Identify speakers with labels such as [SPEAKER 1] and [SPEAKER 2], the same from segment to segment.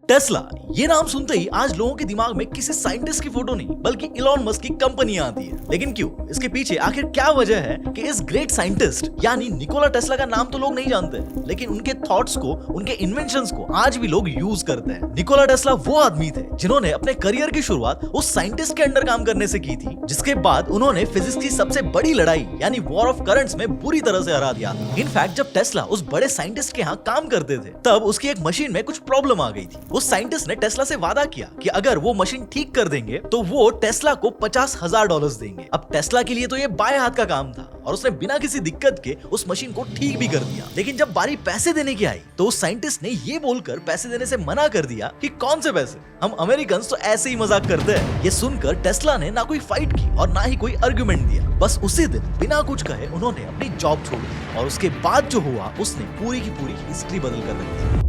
[SPEAKER 1] Tesla, ये नाम सुनते ही आज लोगों के दिमाग में किसी साइंटिस्ट की फोटो नहीं बल्कि इलॉन मस्क की कंपनी आती है। लेकिन क्यों? इसके पीछे आखिर क्या वजह है कि इस ग्रेट साइंटिस्ट यानी निकोला टेस्ला का नाम तो लोग नहीं जानते, लेकिन उनके थॉट्स को, उनके इन्वेंशंस को आज भी लोग यूज करते हैं। निकोला टेस्ला वो आदमी थे जिन्होंने अपने करियर की शुरुआत उस साइंटिस्ट के अंडर काम करने से की थी, जिसके बाद उन्होंने फिजिक्स की सबसे बड़ी लड़ाई यानी वॉर ऑफ करंट्स में बुरी तरह से हरा दिया था। इनफैक्ट जब टेस्ला उस बड़े साइंटिस्ट के यहाँ काम करते थे तब उसकी एक मशीन में कुछ प्रॉब्लम आ गई थी। उस साइंटिस्ट ने टेस्ला से वादा किया कि अगर वो मशीन ठीक कर देंगे तो वो टेस्ला को $50,000 देंगे। अब टेस्ला के लिए तो ये बाएं हाथ का काम था और उसने बिना किसी दिक्कत के उस मशीन को ठीक भी कर दिया। लेकिन जब बारी पैसे देने की आई तो उस साइंटिस्ट ने ये बोलकर पैसे देने से मना कर दिया कि कौन से पैसे, हम अमेरिकन तो ऐसे ही मजाक करते हैं। ये सुनकर टेस्ला ने ना कोई फाइट की और ना ही कोई आर्गुमेंट दिया। बस उसी दिन बिना कुछ कहे उन्होंने अपनी जॉब छोड़ दी और उसके बाद जो हुआ उसने पूरी की पूरी हिस्ट्री बदल कर रख दी।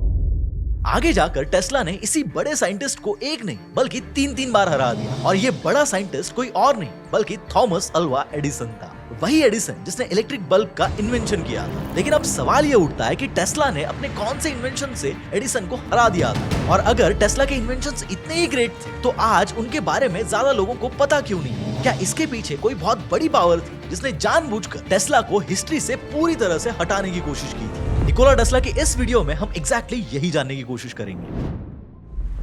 [SPEAKER 1] आगे जाकर टेस्ला ने इसी बड़े साइंटिस्ट को एक नहीं बल्कि तीन बार हरा दिया और ये बड़ा साइंटिस्ट कोई और नहीं बल्कि थॉमस अल्वा एडिसन था। वही एडिसन जिसने इलेक्ट्रिक बल्ब का इन्वेंशन किया था। लेकिन अब सवाल ये उठता है कि टेस्ला ने अपने कौन से इन्वेंशन से एडिसन को हरा दिया था, और अगर टेस्ला के इन्वेंशंस इतने ही ग्रेट थे तो आज उनके बारे में ज्यादा लोगों को पता क्यों नहीं? क्या इसके पीछे कोई बहुत बड़ी पावर थी जिसने जानबूझकर टेस्ला को हिस्ट्री से पूरी तरह से हटाने की कोशिश की थी? निकोला टेस्ला की इस वीडियो में हम एग्जैक्टली यही जानने की कोशिश करेंगे।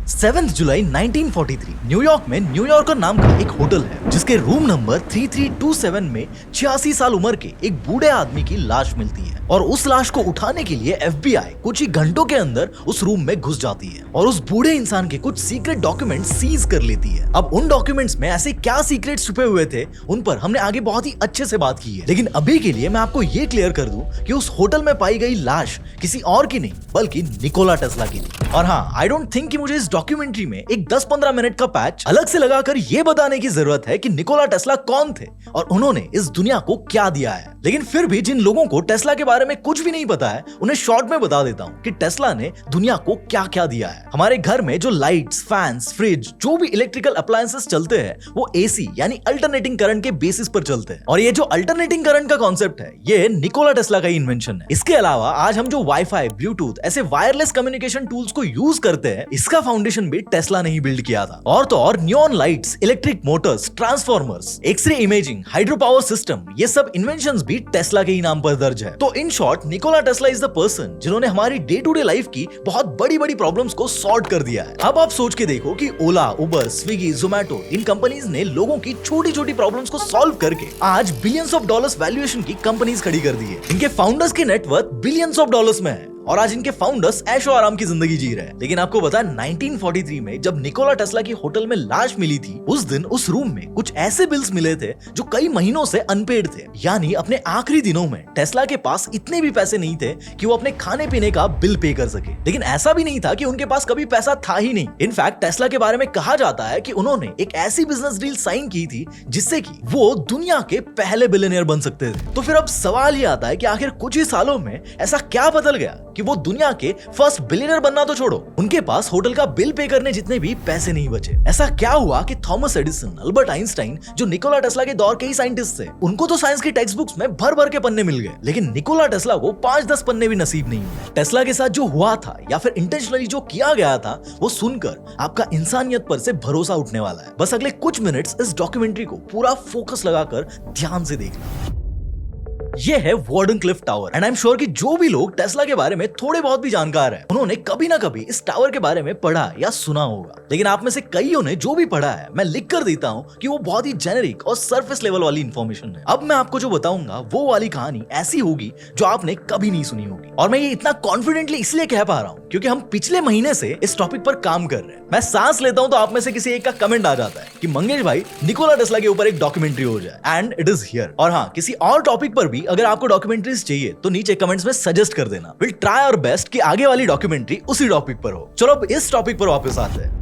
[SPEAKER 1] 7 जुलाई 1943 न्यूयॉर्क में न्यूयॉर्कर नाम का एक होटल है जिसके रूम नंबर 3327 में 86 साल उम्र के एक बूढ़े आदमी की लाश मिलती है और उस लाश को उठाने के लिए FBI कुछ ही घंटों के अंदर उस रूम में घुस जाती है और उस बूढ़े इंसान के कुछ सीक्रेट डॉक्यूमेंट सीज कर लेती है। अब उन डॉक्यूमेंट्स में ऐसे क्या सीक्रेट छुपे हुए थे उन पर हमने आगे बहुत ही अच्छे से बात की है, लेकिन अभी के लिए मैं आपको ये क्लियर कर दूं कि उस होटल में पाई गई लाश किसी और की नहीं बल्कि निकोला टेस्ला की थी। और हाँ, आई डोंट थिंक कि मुझे इस डॉक्यूमेंट्री में एक 10-15 मिनट का पैच अलग से लगाकर ये बताने की जरूरत है कि निकोला टेस्ला कौन थे और उन्होंने इस दुनिया को क्या दिया है। लेकिन फिर भी जिन लोगों को टेस्ला के बारे में कुछ भी नहीं पता है उन्हें शॉर्ट में बता देता हूँ कि टेस्ला ने दुनिया को क्या क्या दिया है। हमारे घर में जो लाइट्स, फैंस, फ्रिज, जो भी इलेक्ट्रिकल अप्लायंसेस चलते हैं वो AC यानी अल्टरनेटिंग करंट के बेसिस पर चलते हैं, और ये जो अल्टरनेटिंग करंट का कॉन्सेप्ट है ये निकोला टेस्ला का इन्वेंशन है। इसके अलावा आज हम जो वाईफाई, ब्लूटूथ ऐसे वायरलेस कम्युनिकेशन टूल्स को यूज करते हैं इसका फाउंडेशन भी टेस्ला ने ही बिल्ड किया था। और तो और neon lights, electric motors, transformers, x ray imaging, hydro power system, ये सब इन्वेंशंस भी टेस्ला के ही नाम पर दर्ज है। तो in short Nikola Tesla is the person जिन्होंने हमारी डे टू डे लाइफ की बहुत बड़ी बड़ी प्रॉब्लम्स को सॉर्ट कर दिया है। अब आप सोच के देखो कि ओला, उबर, स्विगी, जोमैटो इन कंपनीज ने लोगों की छोटी छोटी प्रॉब्लम्स को सॉल्व करके आज बिलियंस ऑफ डॉलर्स वैल्यूएशन की कंपनीज खड़ी कर दी है। इनके फाउंडर्स की नेटवर्थ बिलियंस ऑफ डॉलर्स में है और आज इनके फाउंडर्स ऐशो आराम की जिंदगी जी रहे हैं। लेकिन आपको पता है 1943 में जब निकोला टेस्ला की होटल में लाश मिली थी उस दिन उस रूम में कुछ ऐसे बिल्स मिले थे जो कई महीनों से अनपेड थे। यानी अपने आखिरी दिनों में टेस्ला के पास इतने भी पैसे नहीं थे कि वो अपने खाने पीने का बिल पे कर सके। लेकिन ऐसा भी नहीं था कि उनके पास कभी पैसा था ही नहीं। इनफैक्ट टेस्ला के बारे में कहा जाता है कि उन्होंने एक ऐसी बिजनेस डील साइन की थी जिससे कि वो दुनिया के पहले बिलियनियर बन सकते थे। तो फिर अब सवाल ये आता है कि आखिर कुछ ही सालों में ऐसा क्या बदल गया कि वो दुनिया के फर्स्ट बिलियनर बनना तो छोड़ो, उनके पास होटल का बिल पे करने जितने भी पैसे नहीं बचे। ऐसा क्या हुआ कि थॉमस एडिसन, अल्बर्ट आइंस्टाइन जो निकोला टेस्ला के दौर के ही साइंटिस्ट थे, उनको तो साइंस की टेक्स्ट बुक्स में भर भर के पन्ने मिल गए, लेकिन निकोला टेस्ला को 5-10 पन्ने भी नसीब नहीं हुए। टेस्ला के साथ जो हुआ था या फिर इंटेंशनली जो किया गया था वो सुनकर आपका इंसानियत पर से भरोसा उठने वाला है। बस अगले कुछ मिनट्स इस डॉक्यूमेंट्री को पूरा फोकस लगाकर ध्यान से देखना। ये है warden Cliff tower and I am sure कि जो भी लोग टेस्ला के बारे में थोड़े बहुत भी जानकार हैं उन्होंने कभी ना कभी इस टावर के बारे में पढ़ा या सुना होगा। लेकिन आप में से कईयों ने जो भी पढ़ा है मैं लिख कर देता हूँ कि वो बहुत ही जेनेरिक और सरफेस लेवल वाली इंफॉर्मेशन है। अब मैं आपको जो बताऊंगा वो वाली कहानी ऐसी होगी जो आपने कभी नहीं सुनी होगी, और मैं ये इतना कॉन्फिडेंटली इसलिए कह पा रहा हूँ क्योंकि हम पिछले महीने से इस टॉपिक पर काम कर रहे हैं। मैं सांस लेता हूँ तो आप में से किसी एक का कमेंट आ जाता है कि मंगेश भाई निकोला टेस्ला के ऊपर एक डॉक्यूमेंट्री हो जाए, एंड इट इज हियर। और हाँ, किसी और टॉपिक पर भी अगर आपको डॉक्यूमेंट्रीज चाहिए तो नीचे कमेंट्स में सजेस्ट कर देना। विल ट्राई आवर बेस्ट कि आगे वाली डॉक्यूमेंट्री उसी टॉपिक पर हो। चलो अब इस टॉपिक पर वापस आते हैं।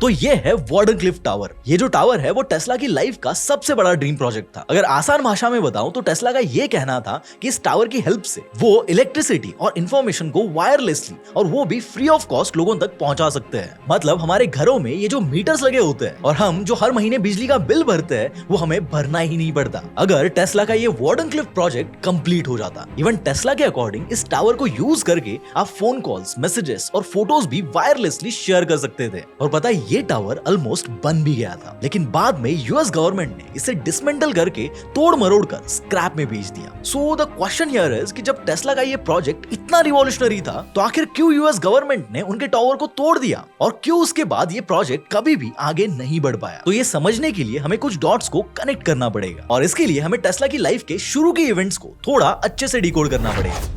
[SPEAKER 1] तो ये है वार्डनक्लिफ टावर। ये जो टावर है वो टेस्ला की लाइफ का सबसे बड़ा ड्रीम प्रोजेक्ट था। अगर आसान भाषा में बताऊं तो टेस्ला का ये कहना था कि इस टावर की हेल्प से वो इलेक्ट्रिसिटी और इंफॉर्मेशन को वायरलेसली और वो भी फ्री ऑफ कॉस्ट लोगों तक पहुंचा सकते हैं। मतलब हमारे घरों में ये जो मीटर्स लगे होते हैं और हम जो हर महीने बिजली का बिल भरते हैं वो हमें भरना ही नहीं पड़ता अगर टेस्ला का ये वार्डनक्लिफ प्रोजेक्ट कंप्लीट हो जाता। इवन टेस्ला के अकॉर्डिंग इस टावर को यूज करके आप फोन कॉल्स, मैसेजेस और फोटोज भी वायरलेसली शेयर कर सकते थे। और पता है ये टावर ऑलमोस्ट बन भी गया था, लेकिन बाद में यूएस गवर्नमेंट ने इसे डिसमेंटल करके तोड़ मरोड़ कर स्क्रैप में भेज दिया। So the question here is कि जब टेस्ला का ये प्रोजेक्ट इतना रिवॉल्यूशनरी था तो आखिर क्यों यूएस गवर्नमेंट ने उनके टावर को तोड़ दिया और क्यों उसके बाद ये प्रोजेक्ट कभी भी आगे नहीं बढ़ पाया। तो ये समझने के लिए हमें कुछ डॉट्स को कनेक्ट करना पड़ेगा और इसके लिए हमें टेस्ला की लाइफ के शुरू के इवेंट्स को थोड़ा अच्छे से डिकोड करना पड़ेगा।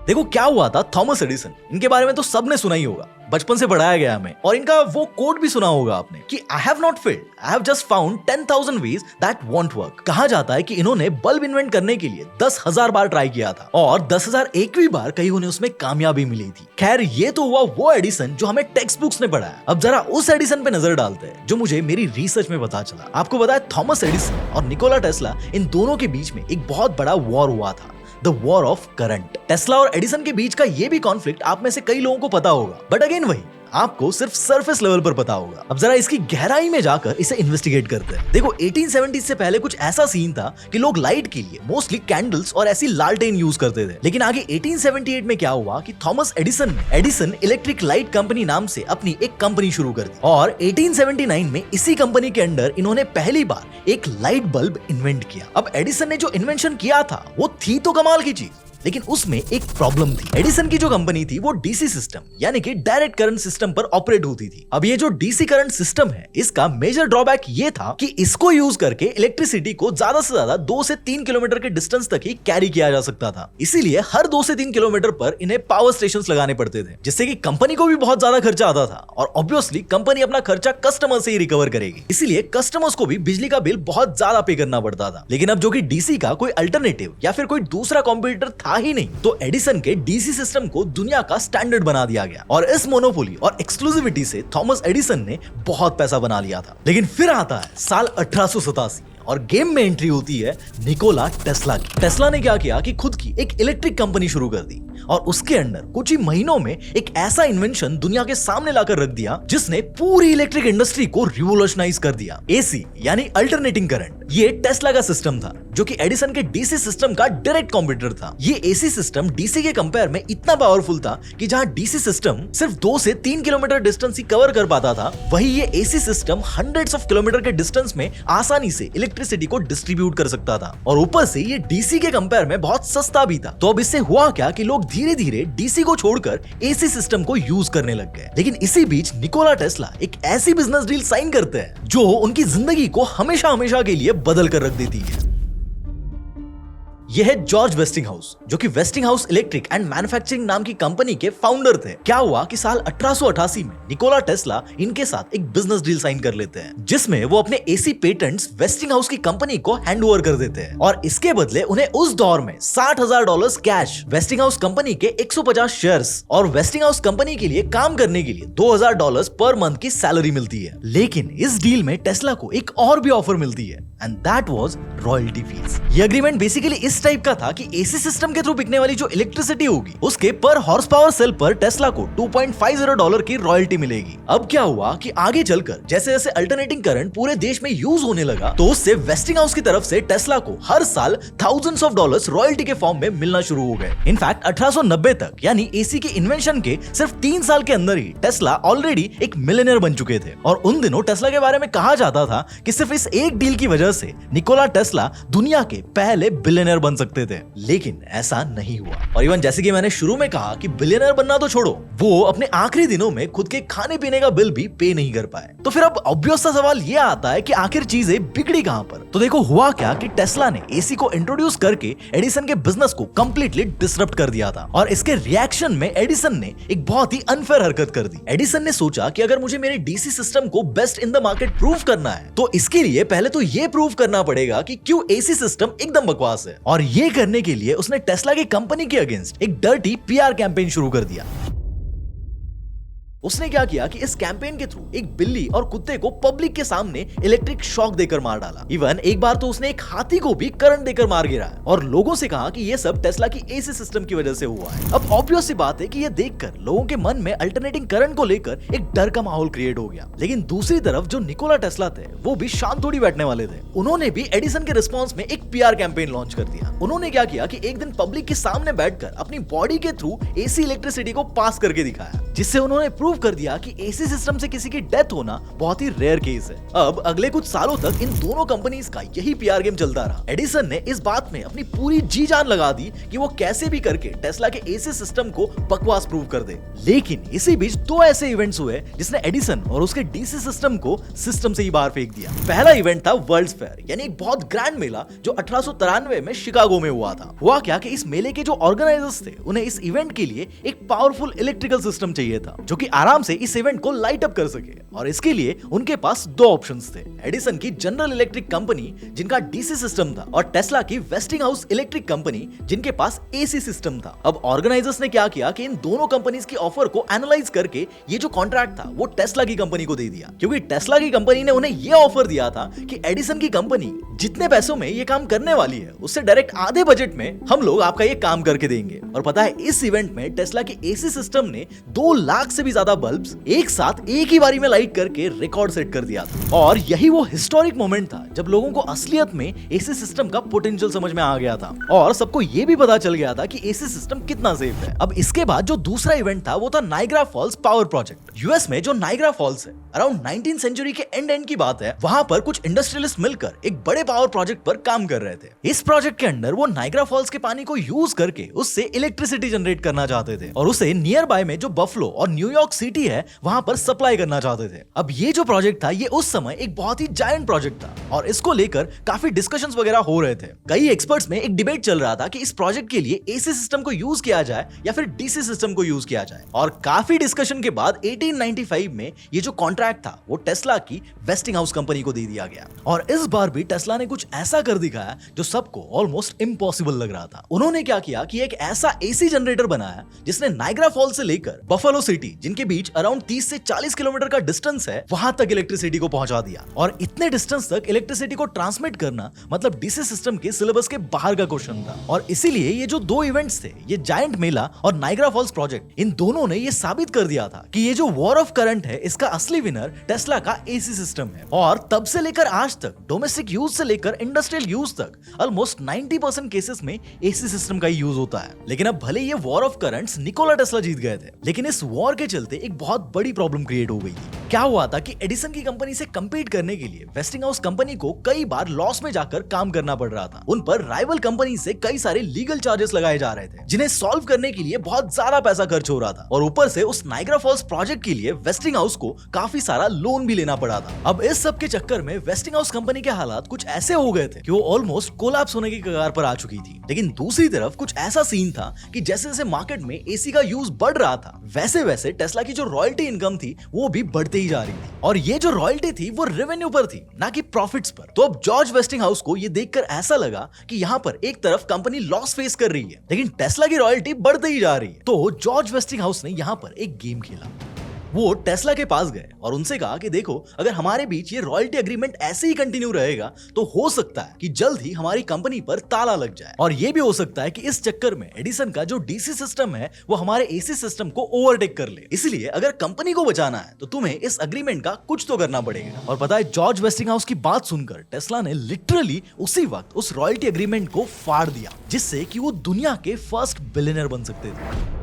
[SPEAKER 1] देखो क्या हुआ था थॉमस एडिसन, इनके बारे में तो सबने सुना ही होगा, बचपन से पढ़ाया गया हमें, और इनका वो कोट भी सुना होगा आपने कि I have not failed, I have just found 10,000 ways that won't work. कहा जाता है कि इन्होंने बल्ब इन्वेंट करने के लिए 10,000 बार ट्राई किया था और 10,001वीं बार कहीं उन्हें उसमें कामयाबी मिली थी। खैर ये तो हुआ वो एडिसन जो हमें टेक्स्ट बुक्स ने पढ़ाया। अब जरा उस एडिसन पे नजर डालते हैं जो मुझे मेरी रिसर्च में पता चला। आपको पता है थॉमस एडिसन और निकोला टेस्ला, इन दोनों के बीच में एक बहुत बड़ा वॉर हुआ था, the war of current. Tesla और एडिसन के बीच का ये भी कॉन्फ्लिक्ट आप में से कई लोगों को पता होगा, बट अगेन वही आपको सिर्फ सरफेस लेवल पर पता होगा। अब जरा इसकी गहराई में जाकर इसे इन्वेस्टिगेट करते हैं। देखो 1870 से पहले कुछ ऐसा सीन था कि लोग लाइट के लिए मोस्टली कैंडल्स और ऐसी लालटेन यूज करते थे, लेकिन आगे 1878 में क्या हुआ कि थॉमस एडिसन ने एडिसन इलेक्ट्रिक लाइट कंपनी नाम से अपनी एक कंपनी शुरू कर दी और 1879 में इसी कंपनी के अंडर इन्होंने पहली बार एक लाइट बल्ब इन्वेंट किया। अब एडिसन ने जो इन्वेंशन किया था वो थी तो कमाल की चीज, लेकिन उसमें एक प्रॉब्लम थी। एडिसन की जो कंपनी थी वो डीसी सिस्टम यानी कि डायरेक्ट करंट सिस्टम पर ऑपरेट होती थी। अब ये जो डीसी करंट सिस्टम है इसका मेजर ड्रॉबैक ये था कि इसको यूज करके इलेक्ट्रिसिटी को ज्यादा से ज्यादा 2 से 3 किलोमीटर के डिस्टेंस तक ही कैरी किया जा सकता था। इसीलिए हर 2 से 3 किलोमीटर पर इन्हें पावर स्टेशंस लगाने पड़ते थे, जिससे कि कंपनी को भी बहुत ज्यादा खर्चा आता था और ऑब्वियसली कंपनी अपना खर्चा कस्टमर से ही रिकवर करेगी, इसीलिए कस्टमर्स को भी बिजली का बिल बहुत ज्यादा पे करना पड़ता था। लेकिन अब जो कि डीसी का कोई अल्टरनेटिव या फिर कोई दूसरा कॉम्पिटिटर था ही नहीं, तो एडिसन के डीसी सिस्टम को दुनिया का स्टैंडर्ड बना दिया गया और इस मोनोपोली और एक्सक्लूसिविटी से थॉमस एडिसन ने बहुत पैसा बना लिया था। लेकिन फिर आता है साल 1887 और गेम में एंट्री होती है निकोला टेस्ला की। टेस्ला ने क्या किया कि खुद की एक इलेक्ट्रिक कंपनी शुरू कर दी और उसके अंदर कुछ ही महीनों में एक ऐसा इन्वेंशन दुनिया के सामने लाकर रख दिया जिसने पूरी इलेक्ट्रिक इंडस्ट्री को रिवोल्यूशनाइज कर दिया। एसी यानी अल्टरनेटिंग करंट, ये टेस्ला का सिस्टम था जो कि एडिसन के डीसी सिस्टम का डायरेक्ट कॉम्पिटिटर था। ये एसी सिस्टम डीसी के कंपेयर में इतना पावरफुल था कि जहां डीसी सिस्टम सिर्फ 2 से 3 किलोमीटर डिस्टेंस ही कवर कर पाता था, वही ये AC system hundreds of kilometre के डिस्टेंस में आसानी से इलेक्ट्रिसिटी को डिस्ट्रीब्यूट कर सकता था और ऊपर से ये डीसी के कंपेयर में बहुत सस्ता भी था। तो अब इससे हुआ क्या कि लोग धीरे धीरे डीसी को छोड़कर एसी सिस्टम को यूज करने लग गए। लेकिन इसी बीच निकोला टेस्ला एक ऐसी बिजनेस डील साइन करते हैं जो उनकी जिंदगी को हमेशा हमेशा के लिए बदल कर रख देती है। यह है जॉर्ज वेस्टिंगहाउस, जो कि वेस्टिंगहाउस इलेक्ट्रिक एंड मैन्युफैक्चरिंग नाम की कंपनी के फाउंडर थे। क्या हुआ कि साल 1888 में निकोला टेस्ला इनके साथ एक बिजनेस डील साइन कर लेते हैं जिसमें वो अपने एसी पेटेंट्स वेस्टिंगहाउस की कंपनी को हैंड ओवर कर देते हैं और इसके बदले उन्हें उस दौर में $60,000 कैश, वेस्टिंगहाउस कंपनी के 150 शेयर्स और वेस्टिंगहाउस कंपनी के लिए काम करने के लिए $2,000 पर मंथ की सैलरी मिलती है। लेकिन इस डील में टेस्ला को एक और भी ऑफर मिलती है and that was royalty fees. ये एग्रीमेंट बेसिकली इस टाइप का था कि एसी सिस्टम के थ्रू बिकने वाली जो इलेक्ट्रिसिटी होगी उसके पर हॉर्स पावर सेल पर टेस्ला को $2.50 की रॉयल्टी मिलेगी। अब क्या हुआ कि आगे चलकर जैसे जैसे अल्टरनेटिंग करंट पूरे देश में यूज होने लगा तो उससे वेस्टिंगहाउस की तरफ से टेस्ला को हर साल थाउजेंड्स ऑफ डॉलर्स रॉयल्टी के फॉर्म में मिलना शुरू हो गए। इनफैक्ट 1890 तक यानी एसी के इन्वेंशन के सिर्फ 3 साल के अंदर ही टेस्ला ऑलरेडी एक मिलियनेयर बन चुके थे और उन दिनों टेस्ला के बारे में कहा जाता था कि सिर्फ इस एक डील की वजह से निकोला टेस्ला दुनिया के पहले बिलियनर बन सकते थे। लेकिन ऐसा नहीं हुआ और इवन जैसे कि मैंने शुरू में कहा कि बिलियनर बनना तो छोड़ो, वो अपने आखिरी दिनों में खुद के खाने पीने का बिल भी पे नहीं कर पाए। तो फिर अब ऑब्वियस सा सवाल ये आता है कि आखिर चीजें बिगड़ी कहां पर। तो देखो हुआ क्या कि टेस्ला ने एसी को इंट्रोड्यूस करके एडिसन के बिजनेस को कंप्लीटली डिसरप्ट कर दिया था और इसके रिएक्शन में एडिसन ने एक बहुत ही अनफेयर हरकत कर दी। एडिसन ने सोचा कि अगर मुझे मेरे डीसी सिस्टम को best in the market prove करना है तो इसके लिए पहले तो ये प्रूव करना पड़ेगा कि क्यों एसी सिस्टम एकदम बकवास है और ये करने के लिए उसने टेस्ला की कंपनी के अगेंस्ट एक डर्टी पीआर कैंपेन शुरू कर दिया। उसने क्या किया कि इस कैंपेन के थ्रू एक बिल्ली और कुत्ते को पब्लिक के सामने इलेक्ट्रिक शॉक देकर मार डाला। इवन एक बार तो उसने एक हाथी को भी करंट देकर मार गिराया और लोगों से कहा कि ये सब टेस्ला की एसी सिस्टम की वजह से हुआ है। अब ऑब्वियस सी बात है कि ये देखकर लोगों के मन में अल्टरनेटिंग करंट को लेकर एक डर का माहौल क्रिएट हो गया। लेकिन दूसरी तरफ जो निकोला टेस्ला थे वो भी शांत थोड़ी बैठने वाले थे। उन्होंने भी एडिसन के रिस्पॉन्स में एक पीआर कैंपेन लॉन्च कर दिया। उन्होंने क्या किया कि एक दिन पब्लिक के सामने बैठकर अपनी बॉडी के थ्रू एसी इलेक्ट्रिसिटी को पास करके दिखाया, जिससे उन्होंने प्रूव कर दिया कि एसी सिस्टम से किसी की डेथ होना बहुत ही रेयर केस है। अब अगले कुछ सालों तक इन दोनों कंपनीज का यही पीआर गेम चलता रहा। एडिसन ने इस बात में अपनी पूरी जी जान लगा दी कि वो कैसे भी करके टेस्ला के एसी सिस्टम को बकवास प्रूव कर दे। लेकिन इसी बीच दो ऐसे इवेंट्स हुए जिसने एडिसन और उसके डीसी सिस्टम को सिस्टम से ही बाहर फेंक दिया। पहला इवेंट था वर्ल्ड्स फेयर, यानी एक बहुत ग्रैंड मेला जो 1893 में शिकागो में हुआ था। हुआ क्या कि इस मेले के जो ऑर्गेनाइजर्स थे उन्हें इस इवेंट के लिए एक पावरफुल इलेक्ट्रिकल सिस्टम चाहिए था जो कि आराम से इस इवेंट को लाइट अप कर सके। और इसके लिए उनके पास दो ऑप्शंस थे, एडिसन की जनरल इलेक्ट्रिक कंपनी जिनका डीसी सिस्टम था और टेस्ला की वेस्टिंगहाउस इलेक्ट्रिक कंपनी जिनके पास एसी सिस्टम था। अब ऑर्गेनाइजर्स ने क्या किया कि इन दोनों कंपनीज की ऑफर को एनालाइज करके ये जो कॉन्ट्रैक्ट था वो टेस्ला की कंपनी को दे दिया, क्योंकि टेस्ला की कंपनी ने उन्हें ये ऑफर दिया था कि एडिसन की कंपनी जितने पैसों में ये काम करने वाली है उससे डायरेक्ट आधे बजट में हम लोग आपका ये काम करके देंगे। और पता है इस इवेंट में टेस्ला की एसी सिस्टम ने 2 लाख से भी ज्यादा बल्ब्स एक साथ एक ही बारी में लाइट करके रिकॉर्ड सेट कर दिया था। और यही वो हिस्टोरिक मोमेंट था जब लोगों को असलियत में एसी सिस्टम का पोटेंशियल समझ में आ गया था और सबको ये भी पता चल गया था कि एसी सिस्टम कितना सेफ है। अब इसके बाद जो दूसरा इवेंट था वो था Niagara Falls power project. US में जो नाइग्रा फॉल्स है, अराउंड 19th सेंचुरी के एंड की बात है, वहां पर कुछ इंडस्ट्रियलिस्ट मिलकर एक बड़े पावर प्रोजेक्ट पर काम कर रहे थे। इस प्रोजेक्ट के अंदर वो नाइग्रा फॉल्स के पानी को यूज करके उससे इलेक्ट्रिसिटी जनरेट करना चाहते थे और उसे नियर बाय में जो बफलो और न्यूयॉर्क सिटी है वहां पर सप्लाई करना चाहते थे। अब ये जो प्रोजेक्ट था ये उस समय एक बहुत ही जायंट प्रोजेक्ट था और इसको लेकर काफी डिस्कशंस वगैरह हो रहे थे। कई एक्सपर्ट्स में एक डिबेट चल रहा था कि इस प्रोजेक्ट के लिए एसी सिस्टम को यूज किया जाए या फिर डीसी सिस्टम को यूज किया जाए। और काफी डिस्कशन के बाद 1895 में ये जो कॉन्ट्रैक्ट था वो टेस्ला की वेस्टिंगहाउस कंपनी को दे दिया गया। और इस बार भी टेस्ला ने कुछ ऐसा कर दिखाया जो सबको ऑलमोस्ट इम्पॉसिबल लग रहा था। उन्होंने क्या किया कि एक ऐसा एसी जनरेटर बनाया जिसने नाइग्रा फॉल से लेकर बफलो सिटी, जिनके बीच अराउंड 30 से 40 किलोमीटर का डिस्टेंस है, वहां तक इलेक्ट्रिसिटी को पहुंचा दिया। और इतने डिस्टेंस तक इलेक्ट्रिसिटी को ट्रांसमिट करना मतलब डीसी सिस्टम के सिलेबस के बाहर का क्वेश्चन था। और इसीलिए ये जो दो इवेंट्स थे, ये जायंट मेला और नाइग्रा फॉल्स प्रोजेक्ट, इन दोनों ने ये साबित कर दिया था कि ये जो वॉर ऑफ करंट है इसका असली विनर टेस्ला का एसी सिस्टम है। और तब से लेकर आज तक डोमेस्टिक यूज से लेकर इंडस्ट्रियल यूज तक ऑलमोस्ट 90% केसेस में एसी सिस्टम का यूज होता है। लेकिन अब भले ये war of currents Nikola Tesla जीत गए थे, लेकिन इस वॉर के चलते एक बहुत बड़ी प्रॉब्लम क्रिएट हो गई थी। क्या हुआ था कि एडिसन की कंपनी से कंपीट करने के लिए वेस्टिंगहाउस कंपनी को कई बार लॉस में जाकर काम करना पड़ रहा था। उन पर राइवल कंपनी से कई सारे लीगल चार्जेस लगाए जा रहे थे जिन्हें सॉल्व करने के लिए बहुत ज्यादा पैसा खर्च हो रहा था। और ऊपर से उस नाइग्रा फॉल्स प्रोजेक्ट के लिए वेस्टिंगहाउस को काफी सारा लोन भी लेना पड़ा था। अब इस सब के चक्कर में वेस्टिंगहाउस कंपनी के हालात कुछ ऐसे हो गए थे कि वो ऑलमोस्ट कोलैप्स होने की कगार पर आ चुकी थी। लेकिन दूसरी तरफ कुछ ऐसा सीन था कि जैसे जैसे मार्केट में एसी का यूज बढ़ रहा था वैसे वैसे टेस्ला की जो रॉयल्टी इनकम थी वो भी बढ़ते ही जा रही थी। और ये जो रॉयल्टी थी वो रेवेन्यू पर थी, ना कि प्रॉफिट्स पर। तो अब जॉर्ज वेस्टिंगहाउस को ये देखकर ऐसा लगा कि यहाँ पर एक तरफ कंपनी लॉस फेस कर रही है लेकिन टेस्ला की रॉयल्टी बढ़ते ही जा रही है। तो जॉर्ज वेस्टिंगहाउस ने यहाँ पर एक गेम खेला। वो टेस्ला के पास गए और उनसे कहा कि देखो, अगर हमारे बीच ये रॉयल्टी एग्रीमेंट ऐसे ही कंटिन्यू रहेगा तो हो सकता है कि जल्द ही हमारी कंपनी पर ताला लग जाए। और ये भी हो सकता है कि इस चक्कर में एडिसन का जो डीसी सिस्टम है वो हमारे एसी सिस्टम को ओवरटेक कर ले। इसलिए अगर कंपनी को बचाना है तो तुम्हें इस एग्रीमेंट का कुछ तो करना पड़ेगा। और पता है, जॉर्ज वेस्टिंगहाउस की बात सुनकर टेस्ला ने लिटरली उसी वक्त उस रॉयल्टी एग्रीमेंट को फाड़ दिया, जिससे कि वो दुनिया के फर्स्ट बिलियनर बन सकते थे।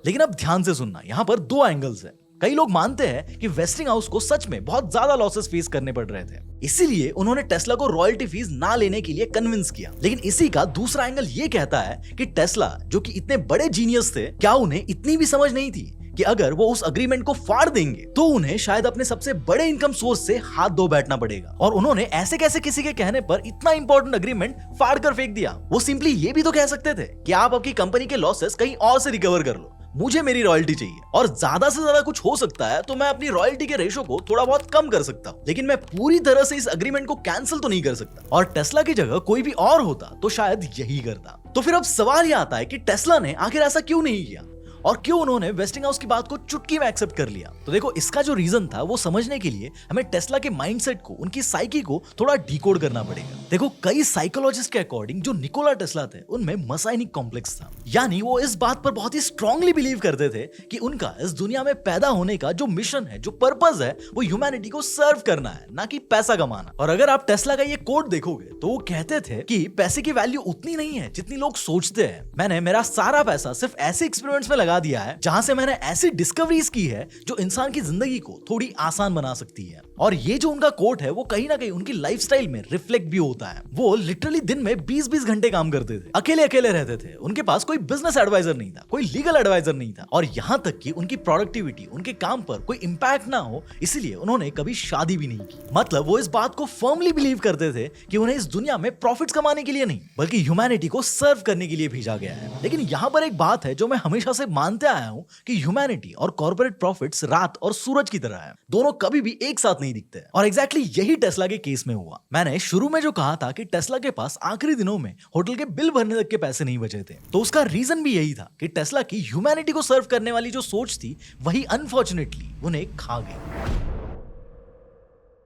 [SPEAKER 1] लेकिन अब ध्यान से सुनना, यहाँ पर दो एंगल्स हैं। कई लोग मानते हैं कि वेस्टिंगहाउस को सच में बहुत ज्यादा लॉसेस फेस करने पड़ रहे थे, इसीलिए उन्होंने टेस्ला को रॉयल्टी फीस ना लेने के लिए कन्विंस किया। लेकिन इसी का दूसरा एंगल ये कहता है कि टेस्ला, जो कि इतने बड़े जीनियस थे, क्या उन्हें इतनी भी समझ नहीं थी कि अगर वो उस अग्रीमेंट को फाड़ देंगे तो उन्हें शायद अपने सबसे बड़े इनकम सोर्स से हाथ धो बैठना पड़ेगा। और उन्होंने ऐसे कैसे किसी के कहने पर इतना इंपॉर्टेंट अग्रीमेंट फाड़ कर फेंक दिया। वो सिंपली ये भी तो कह सकते थे कि आप आपकी कंपनी के लॉसेस कहीं और से रिकवर कर लो, मुझे मेरी रॉयल्टी चाहिए, और ज्यादा से ज्यादा कुछ हो सकता है तो मैं अपनी रॉयल्टी के रेशो को थोड़ा बहुत कम कर सकता हूँ, लेकिन मैं पूरी तरह से इस अग्रीमेंट को कैंसिल तो नहीं कर सकता। और टेस्ला की जगह कोई भी और होता तो शायद यही करता। तो फिर अब सवाल ये आता है कि टेस्ला ने आखिर ऐसा क्यों नहीं किया, और क्यों उन्होंने वेस्टिंगहाउस की बात को चुटकी में एक्सेप्ट कर लिया। तो देखो, इसका जो रीजन था वो समझने के लिए हमें टेस्ला के माइंडसेट को, उनकी साइकी को थोड़ा डिकोड करना पड़ेगा। देखो, कई साइकोलॉजिस्ट के अकॉर्डिंग जो निकोला टेस्ला थे उनमें मसाइनिक कॉम्प्लेक्स था, यानी वो इस बात पर बहुत ही स्ट्रांगली बिलीव करते थे कि उनका इस दुनिया में पैदा होने का जो मिशन है, जो पर्पस है, वो ह्यूमैनिटी को सर्व करना है, ना कि पैसा कमाना। और अगर आप टेस्ला का ये कोट देखोगे तो वो कहते थे कि पैसे की वैल्यू उतनी नहीं है जितनी लोग सोचते हैं। मैंने मेरा सारा पैसा सिर्फ ऐसे एक्सपेरिमेंट्स में लगा दिया है जहां से मैंने ऐसी डिस्कवरीज की है जो इंसान की जिंदगी को थोड़ी आसान बना सकती है। और ये जो उनका कोट है वो कहीं ना कहीं उनकी लाइफस्टाइल में रिफ्लेक्ट भी होता है। वो लिटरली दिन में 20-20 घंटे काम करते थे, अकेले अकेले रहते थे, उनके पास कोई बिजनेस एडवाइजर नहीं था, कोई लीगल एडवाइजर नहीं था, और यहाँ तक कि उनकी प्रोडक्टिविटी, उनके काम पर कोई इंपैक्ट ना हो, इसलिए उन्होंने कभी शादी भी नहीं की। मतलब वो इस बात को फर्मली बिलीव करते थे कि उन्हें इस दुनिया में प्रॉफिट्स कमाने के लिए नहीं बल्कि ह्यूमैनिटी को सर्व करने के लिए भेजा गया है। लेकिन यहाँ पर एक बात है जो मैं हमेशा से मानते आया हूँ कि ह्यूमैनिटी और कॉर्पोरेट प्रॉफिट्स रात और सूरज की तरह है, दोनों कभी भी एक साथ नहीं दिखते। और एग्जैक्टली यही टेस्ला के केस में हुआ। मैंने शुरू में जो कहा था कि टेस्ला के पास आखिरी दिनों में होटल के बिल भरने तक के पैसे नहीं बचे थे, तो उसका रीजन भी यही था कि टेस्ला की ह्यूमैनिटी को सर्व करने वाली जो सोच थी वही अनफॉर्चुनेटली उन्हें खा गई।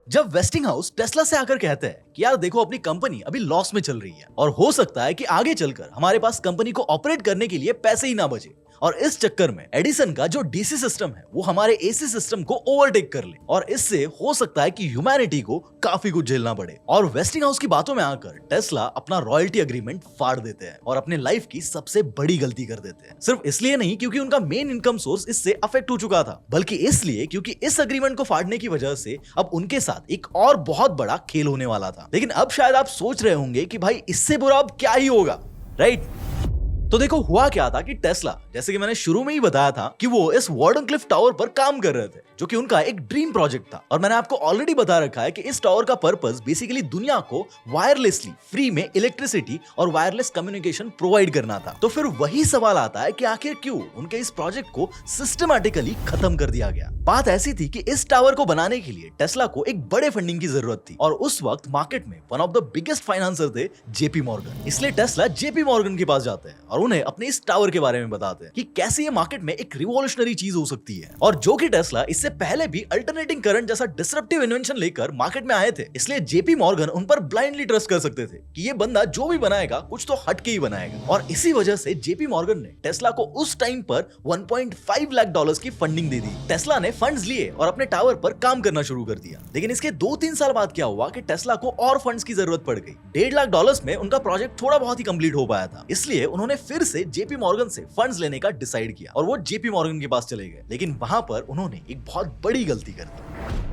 [SPEAKER 1] जब वेस्टिंगहाउस टेस्ला से आकर कहते हैं कि यार देखो, अपनी कंपनी अभी लॉस में चल रही है और हो सकता है कि आगे चलकर हमारे पास कंपनी को ऑपरेट करने के लिए पैसे ही ना बचे, और इस चक्कर में एडिसन का जो डीसी सिस्टम है वो हमारे एसी सिस्टम को ओवरटेक कर ले, और इससे हो सकता है कि ह्यूमैनिटी को काफी कुछ झेलना पड़े। और वेस्टिंगहाउस की बातों में आकर टेस्ला अपना रॉयल्टी एग्रीमेंट फाड़ देते हैं और अपने लाइफ की सबसे बड़ी गलती कर देते हैं। सिर्फ इसलिए नहीं क्योंकि उनका मेन इनकम सोर्स इससे अफेक्ट हो चुका था, बल्कि इसलिए क्योंकि इस एग्रीमेंट को फाड़ने की वजह से अब उनके साथ एक और बहुत बड़ा खेल होने वाला था। लेकिन अब शायद आप सोच रहे होंगे कि भाई इससे बुरा अब क्या ही होगा, राइट? तो देखो, हुआ क्या था कि टेस्ला, जैसे कि मैंने शुरू में ही बताया था, कि वो इस वार्डनक्लिफ टावर पर काम कर रहे थे, जो कि उनका एक ड्रीम प्रोजेक्ट था। और मैंने आपको ऑलरेडी बता रखा है कि इस टावर का पर्पस बेसिकली दुनिया को वायरलेसली फ्री में इलेक्ट्रिसिटी और वायरलेस कम्युनिकेशन प्रोवाइड करना था। तो फिर वही सवाल आता है कि आखिर क्यों उनके इस प्रोजेक्ट को सिस्टमैटिकली खत्म कर दिया गया। बात ऐसी थी कि इस टावर को बनाने के लिए टेस्ला को एक बड़े फंडिंग की जरूरत थी, और उस वक्त मार्केट में one of the biggest financier थे जेपी मॉर्गन। इसलिए टेस्ला जेपी मॉर्गन के पास जाते हैं और उन्हें अपने इस टावर के बारे में बताते हैं कि कैसे ये मार्केट में एक रिवॉल्यूशनरी चीज हो सकती है, और जो कि टेस्ला इससे पहले भी अल्टरनेटिंग करंट जैसा डिसरप्टिव इन्वेंशन लेकर मार्केट में आए थे। इसलिए जेपी मॉर्गन उन पर ब्लाइंडली ट्रस्ट कर सकते थे कि ये बंदा जो भी बनाएगा कुछ तो हटके ही बनाएगा। और इसी वजह से जेपी मॉर्गन ने टेस्ला को उस टाइम पर $1.5 लाख की फंडिंग दे दी। टेस्ला ने फंड्स लिए और अपने टावर पर काम करना शुरू कर दिया। लेकिन इसके 2-3 साल बाद क्या हुआ कि टेस्ला को और फंड्स की जरूरत पड़ गई। $1.5 लाख में उनका प्रोजेक्ट थोड़ा बहुत ही कंप्लीट हो पाया था, इसलिए उन्होंने फिर से जेपी मॉर्गन से फंड्स लेने का डिसाइड किया और वो जेपी मॉर्गन के पास चले गए। लेकिन वहां पर उन्होंने एक बहुत बड़ी गलती कर दी।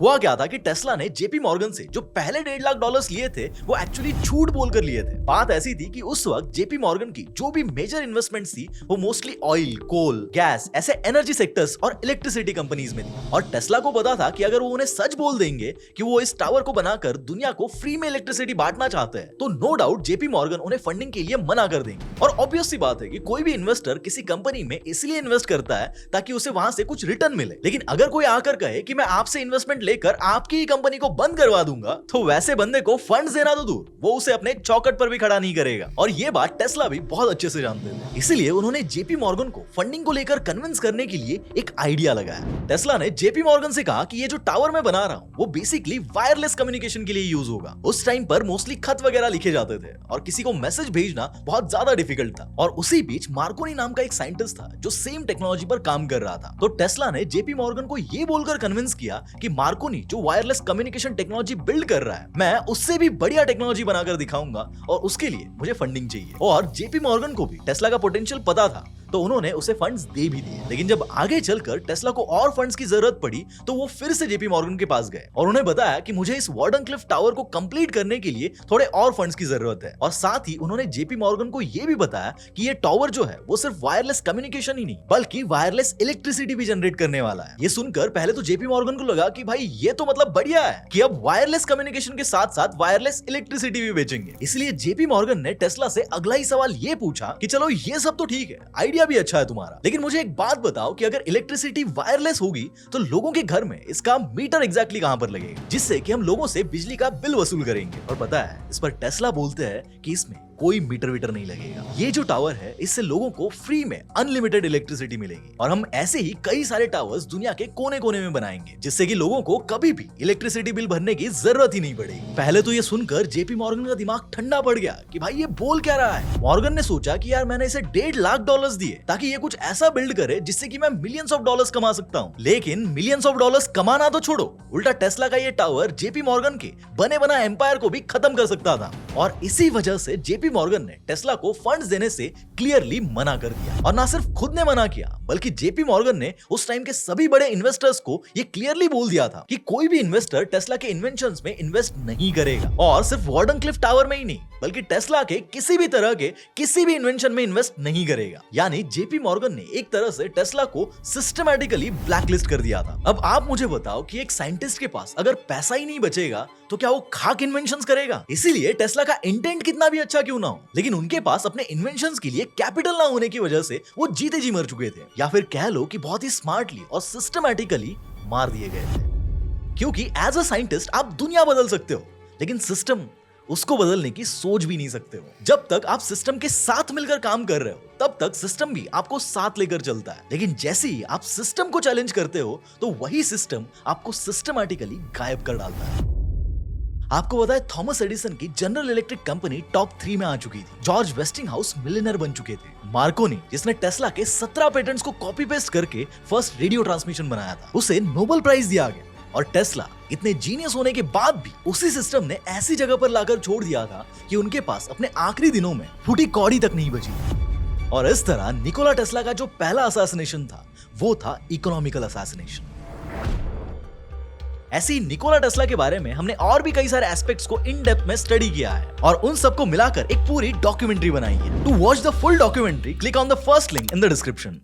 [SPEAKER 1] हुआ क्या था कि टेस्ला ने जेपी मॉर्गन से जो पहले $1.5 लाख लिए थे वो एक्चुअली झूठ बोलकर लिए थे। बात ऐसी थी कि उस वक्त जेपी मॉर्गन की जो भी मेजर इन्वेस्टमेंट्स थी वो मोस्टली ऑयल, कोल, गैस, ऐसे एनर्जी सेक्टर्स और इलेक्ट्रिसिटी कंपनीज में थी। और टेस्ला को पता था कि अगर वो उन्हें सच बोल देंगे कि वो इस टावर को बनाकर दुनिया को फ्री में इलेक्ट्रिसिटी बांटना चाहते हैं, तो नो डाउट जेपी मॉर्गन उन्हें फंडिंग के लिए मना कर देंगे। और ऑब्वियस सी बात है कि कोई भी इन्वेस्टर किसी कंपनी में इसलिए इन्वेस्ट करता है ताकि उसे वहां से कुछ रिटर्न मिले। लेकिन अगर कोई आकर कहे कि मैं आपसे इन्वेस्टमेंट लेकर आपकी कंपनी को बंद करवा दूंगा, तो वैसे बंदे को फंड्स देना तो दूर, वो उसे अपने चौकट पर भी खड़ा नहीं करेगा। और ये बात टेस्ला भी बहुत अच्छे से जानते थे। इसलिए उन्होंने जेपी मॉर्गन को फंडिंग को लेकर कन्विंस करने के लिए एक आइडिया लगाया। टेस्ला ने जेपी मॉर्गन से कहा कि ये जो टावर मैं बना रहा हूं वो बेसिकली वायरलेस कम्युनिकेशन के लिए यूज होगा। उस टाइम पर मोस्टली खत वगैरह लिखे जाते थे और किसी को मैसेज भेजना बहुत ज्यादा डिफिकल्ट था। और उसी बीच मार्कोनी नाम का एक साइंटिस्ट था जो सेम टेक्नोलॉजी पर काम कर रहा था। तो टेस्ला ने जेपी मॉर्गन को ये बोलकर कन्विंस किया कि मार्कोनी जो वायरलेस कम्युनिकेशन टेक्नोलॉजी बिल्ड कर रहा है, मैं उससे भी बढ़िया टेक्नोलॉजी बनाकर दिखाऊंगा और उसके लिए मुझे फंडिंग चाहिए। और जेपी मॉर्गन को भी टेस्ला का पोटेंशियल पता था, तो उन्होंने उसे फंड्स दे भी दिए। लेकिन जब आगे चलकर टेस्ला को और फंड्स की जरूरत पड़ी तो वो फिर से जेपी मॉर्गन के पास गए और उन्हें बताया कि मुझे इस वार्डनक्लिफ टावर को कंप्लीट करने के लिए थोड़े और फंड्स की जरूरत है। और साथ ही उन्होंने जेपी मॉर्गन को यह भी बताया कि ये टावर जो है वो सिर्फ वायरलेस कम्युनिकेशन ही नहीं बल्कि वायरलेस इलेक्ट्रिसिटी भी जनरेट करने वाला है। ये सुनकर पहले तो जेपी मॉर्गन को लगा कि भाई ये तो मतलब बढ़िया है कि अब वायरलेस कम्युनिकेशन के साथ साथ वायरलेस इलेक्ट्रिसिटी भी बेचेंगे। इसलिए जेपी मॉर्गन ने टेस्ला से अगला ही सवाल ये पूछा कि चलो ये सब तो ठीक है, आइडिया आइडिया भी अच्छा है तुम्हारा, लेकिन मुझे एक बात बताओ कि अगर इलेक्ट्रिसिटी वायरलेस होगी तो लोगों के घर में इसका मीटर एग्जैक्टली कहां पर लगेगा, जिससे कि हम लोगों से बिजली का बिल वसूल करेंगे। और पता है, इस पर टेस्ला बोलते हैं कि इसमें कोई मीटर वीटर नहीं लगेगा। ये जो टावर है, इससे लोगों को फ्री में अनलिमिटेड इलेक्ट्रिसिटी मिलेगी। और हम ऐसे ही कई सारे टावर्स दुनिया के कोने कोने में बनाएंगे, जिससे कि लोगों को कभी भी इलेक्ट्रिसिटी बिल भरने की जरूरत ही नहीं पड़ेगी। पहले तो ये सुनकर जेपी मॉर्गन का दिमाग ठंडा पड़ गया कि भाई ये बोल क्या रहा है। मॉर्गन ने सोचा कि यार मैंने इसे $1.5 लाख दिए ताकि ये कुछ ऐसा बिल्ड करे जिससे कि मैं मिलियंस ऑफ डॉलर्स कमा सकता हूँ। लेकिन मिलियंस ऑफ डॉलर्स कमाना तो छोड़ो, उल्टा टेस्ला का ये टावर जेपी मॉर्गन के बने बना एम्पायर को भी खत्म कर सकता था। और इसी वजह से जेपी मॉर्गन ने टेस्ला को फंड्स देने से क्लियरली मना कर दिया। और ना सिर्फ खुद ने मना किया, बल्कि जेपी मॉर्गन ने उस टाइम के सभी बड़े इन्वेस्टर्स को ये क्लियरली बोल दिया था कि कोई भी इन्वेस्टर टेस्ला के इन्वेंशंस में इन्वेस्ट नहीं करेगा। और सिर्फ वार्डन क्लिफ टावर में ही नहीं, बल्कि टेस्ला के किसी भी तरह के किसी भी इन्वेंशन में इन्वेस्ट नहीं करेगा। यानी जेपी मॉर्गन ने एक तरह से टेस्ला को सिस्टमैटिकली ब्लैकलिस्ट कर दिया था। अब आप मुझे बताओ कि एक साइंटिस्ट के पास अगर पैसा ही नहीं बचेगा तो क्या वो खाक इन्वेंशंस करेगा? इसीलिए टेस्ला का इंटेंट कितना भी अच्छा क्यों ना हो, लेकिन उनके पास अपने इन्वेंशंस के लिए कैपिटल ना होने की वजह से वो जीते जी मर चुके थे, या फिर कह लो कि बहुत ही स्मार्टली और सिस्टमैटिकली मार दिए गए थे। क्योंकि एज अ साइंटिस्ट आप दुनिया बदल सकते हो, लेकिन सिस्टम उसको बदलने की सोच भी नहीं सकते हो। जब तक आप सिस्टम के साथ मिलकर काम कर रहे हो, तब तक सिस्टम भी आपको साथ लेकर चलता है। लेकिन जैसे ही आप सिस्टम को चैलेंज करते हो, तो वही सिस्टम आपको सिस्टमैटिकली गायब कर डालता है। आपको पता है, थॉमस एडिसन की जनरल इलेक्ट्रिक कंपनी टॉप 3 में आ चुकी थी। जॉर्ज वेस्टिंगहाउस मिलियनर बन चुके थे। मार्कोनी, जिसने टेस्ला के 17 पेटेंट्स को कॉपी पेस्ट करके फर्स्ट रेडियो ट्रांसमिशन बनाया था, उसे नोबेल प्राइज दिया गया। और टेस्ला इतने जीनियस होने के बाद भी उसी सिस्टम ने ऐसी जगह पर लाकर छोड़ दिया था कि उनके पास अपने आखिरी दिनों में फूटी कौड़ी तक नहीं बची। और इस तरह निकोला टेस्ला का जो पहला असैसिनेशन था, वो था इकोनॉमिकल असैसिनेशन। ऐसे ही निकोला टेस्ला के बारे में हमने और भी कई सारे एस्पेक्ट्स को इन डेप्थ में स्टडी किया है और उन सबको मिलाकर एक पूरी डॉक्यूमेंट्री बनाई है। To watch the full documentary, click on the first link in the description.